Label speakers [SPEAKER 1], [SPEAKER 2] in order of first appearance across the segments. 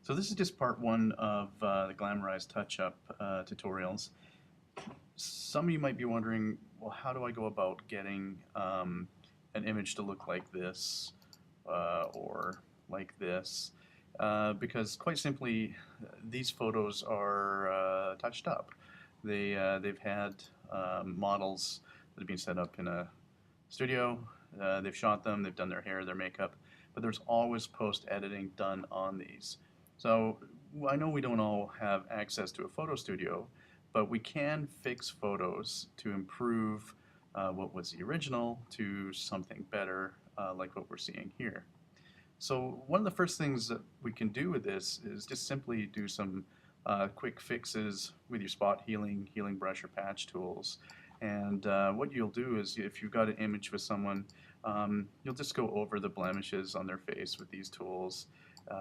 [SPEAKER 1] So this is just part one of the Glamorized Touch-Up tutorials. Some of you might be wondering, well, how do I go about getting an image to look like this or like this? Because quite simply, these photos are touched up. They've had models that have been set up in a studio. They've shot them, they've done their hair, their makeup, but there's always post-editing done on these. So I know we don't all have access to a photo studio, but we can fix photos to improve what was the original to something better, like what we're seeing here. So one of the first things that we can do with this is just simply do some quick fixes with your spot healing, healing brush or patch tools. And what you'll do is if you've got an image with someone, you'll just go over the blemishes on their face with these tools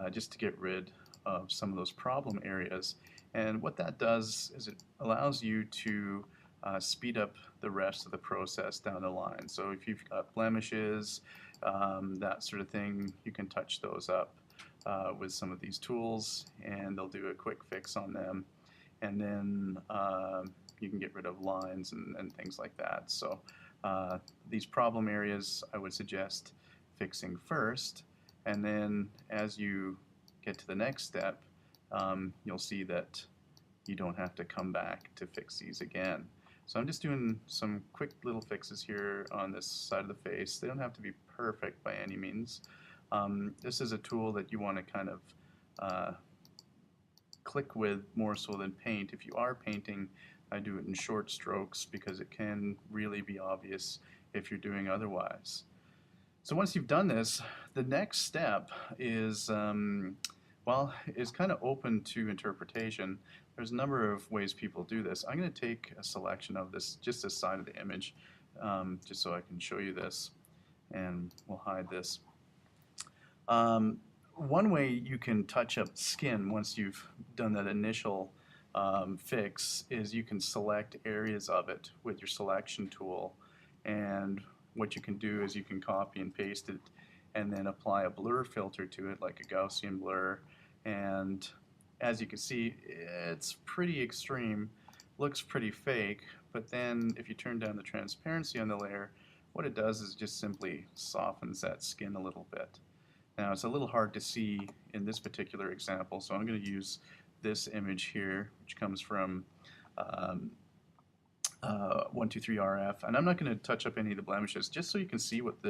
[SPEAKER 1] just to get rid of some of those problem areas. And what that does is it allows you to speed up the rest of the process down the line. So if you've got blemishes, that sort of thing, you can touch those up with some of these tools and they'll do a quick fix on them. And then you can get rid of lines and things like that. So these problem areas I would suggest fixing first, and then as you get to the next step, you'll see that you don't have to come back to fix these again. So I'm just doing some quick little fixes here on this side of the face. They don't have to be perfect by any means. This is a tool that you want to kind of click with more so than paint. If you are painting, I do it in short strokes because it can really be obvious if you're doing otherwise. So once you've done this, the next step is, well, is kind of open to interpretation. There's a number of ways people do this. I'm going to take a selection of this, just this side of the image, just so I can show you this, and we'll hide this. One way you can touch up skin once you've done that initial fix is you can select areas of it with your selection tool, and what you can do is you can copy and paste it and then apply a blur filter to it like a Gaussian blur, and as you can see it's pretty extreme, looks pretty fake, but then if you turn down the transparency on the layer, what it does is just simply softens that skin a little bit. Now it's a little hard to see in this particular example, so I'm going to use this image here, which comes from 123RF, and I'm not going to touch up any of the blemishes, just so you can see what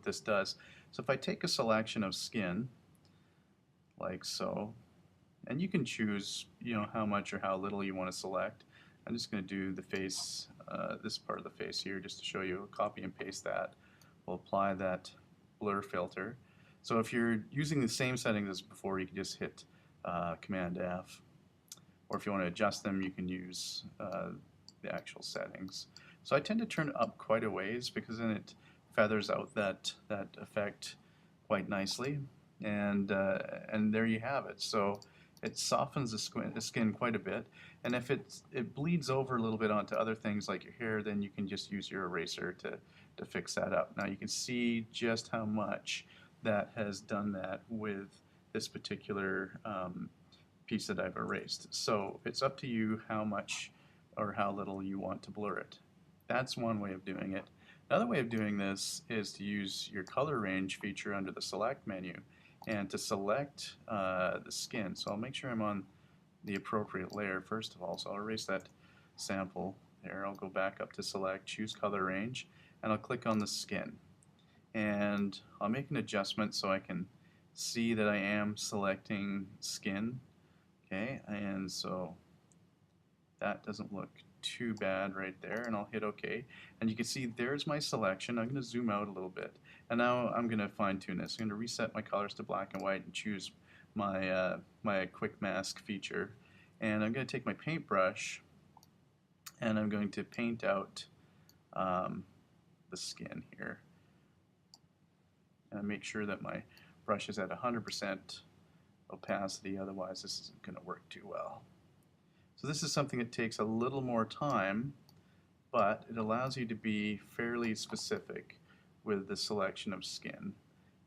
[SPEAKER 1] this does. So if I take a selection of skin, like so, and you can choose, how much or how little you want to select. I'm just going to do the face, this part of the face here, just to show you. Copy and paste that. We'll apply that blur filter. So if you're using the same settings as before, you can just hit Command F. Or if you want to adjust them, you can use the actual settings. So I tend to turn it up quite a ways because then it feathers out that effect quite nicely. And there you have it. So it softens the skin quite a bit. And if it bleeds over a little bit onto other things like your hair, then you can just use your eraser to fix that up. Now you can see just how much that has done that with this particular piece that I've erased. So it's up to you how much or how little you want to blur it. That's one way of doing it. Another way of doing this is to use your color range feature under the select menu and to select the skin. So I'll make sure I'm on the appropriate layer first of all. So I'll erase that sample there. I'll go back up to select, choose color range, and I'll click on the skin. And I'll make an adjustment so I can see that I am selecting skin. Okay, and so that doesn't look too bad right there, and I'll hit OK. And you can see there's my selection. I'm going to zoom out a little bit. And now I'm going to fine tune this. I'm going to reset my colors to black and white and choose my, my quick mask feature. And I'm going to take my paintbrush and I'm going to paint out the skin here. And make sure that my brush is at 100% opacity, otherwise this isn't going to work too well. So this is something that takes a little more time, but it allows you to be fairly specific with the selection of skin.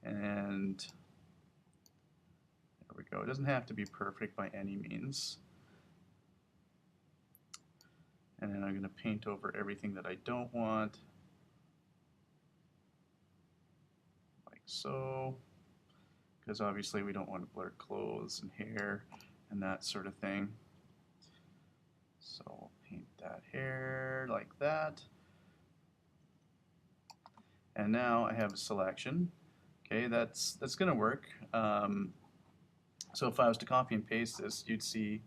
[SPEAKER 1] And there There we go. It doesn't have to be perfect by any means. And then I'm going to paint over everything that I don't want, like so, because obviously we don't want to blur clothes and hair and that sort of thing. So we'll paint that hair like that. And now I have a selection. Okay, that's going to work. So if I was to copy and paste this, you'd see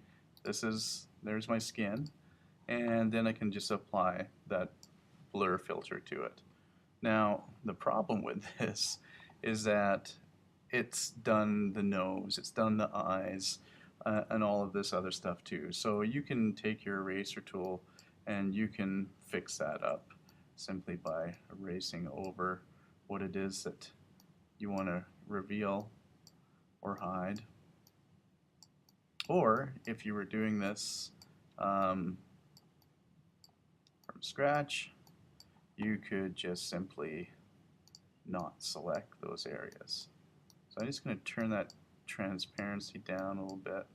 [SPEAKER 1] there's my skin, and then I can just apply that blur filter to it. Now, the problem with this is that it's done the nose, it's done the eyes, and all of this other stuff too. So you can take your eraser tool and you can fix that up simply by erasing over what it is that you want to reveal or hide. Or if you were doing this from scratch, you could just simply not select those areas. So I'm just going to turn that transparency down a little bit.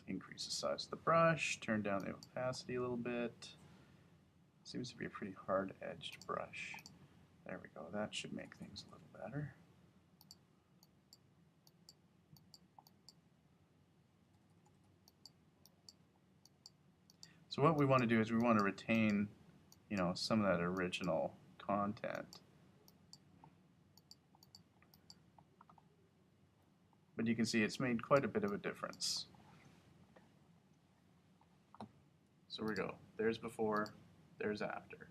[SPEAKER 1] Increase the size of the brush, turn down the opacity a little bit. Seems to be a pretty hard-edged brush. There we go, that should make things a little better. So what we want to do is we want to retain, some of that original content. But you can see it's made quite a bit of a difference. So we go. There's before, there's after.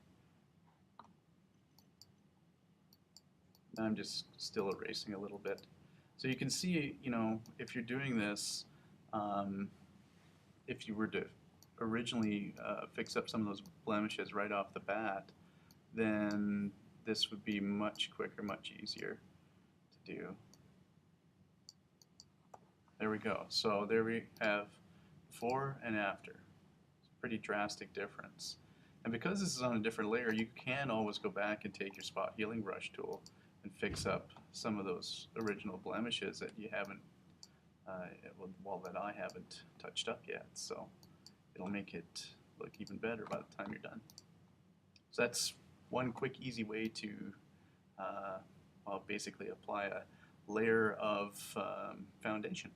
[SPEAKER 1] Now I'm just still erasing a little bit. So you can see, if you're doing this, if you were to originally fix up some of those blemishes right off the bat, then this would be much quicker, much easier to do. There we go. So there we have before and after. It's a pretty drastic difference. And because this is on a different layer, you can always go back and take your spot healing brush tool and fix up some of those original blemishes that you haven't, that I haven't touched up yet. So it'll make it look even better by the time you're done. So that's one quick, easy way to basically apply a layer of foundation.